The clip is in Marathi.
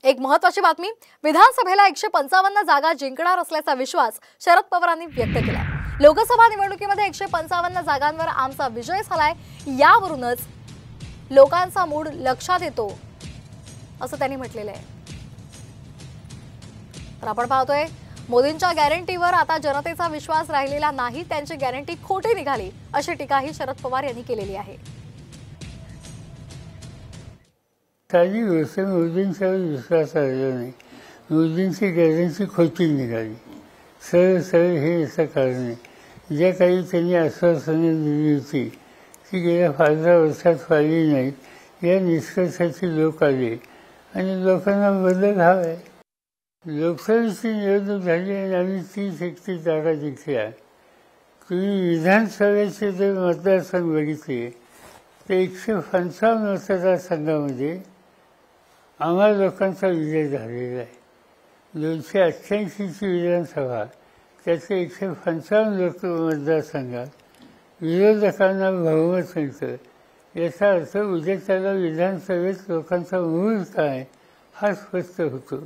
एक महत्त्वाची बातमी, विधानसभेला 155 जागा जिंकणार असल्याचा विश्वास शरद पवारांनी व्यक्त केला। लोकसभा निवडणुकीमध्ये 155 जागांवर आमचा विजय झालाय, यावरूनच लोकांचा मूड लक्षात येतो असं त्यांनी म्हटलेलं आहे। तर आपण पाहतोय मोदींच्या गॅरंटीवर आता जनतेचा विश्वास राहिलेला नाही, त्यांची गॅरंटी खोटी निघाली अशी टीकाही शरद पवार यांनी केलेली आहे। सारी गोष्ट मोदींच्यावर विश्वास राहिला नाही, मोदींची गॅरंटी खोटी निघाली। सरळ सरळ हे असं कारण आहे, ज्या काही त्यांनी आश्वासने दिली होती ती गेल्या 15 वर्षात पाळली नाहीत, या निष्कर्षाची लोक आले आणि लोकांना बदल हवा आहे। लोकसभेची निवडणूक झाली आणि आम्ही 30-31 जागा जिंकल्या। तुम्ही विधानसभेचे जर मतदारसंघ बघितले तर 155 मतदारसंघामध्ये आम्हा लोकांचा विजय झालेला आहे। 288ची विधानसभा, त्याचे 155 मतदारसंघात विरोधकांना बहुमत मिळतं। याचा अर्थ उद्या त्याला विधानसभेत लोकांचा मूळ काय हा स्पष्ट होतो।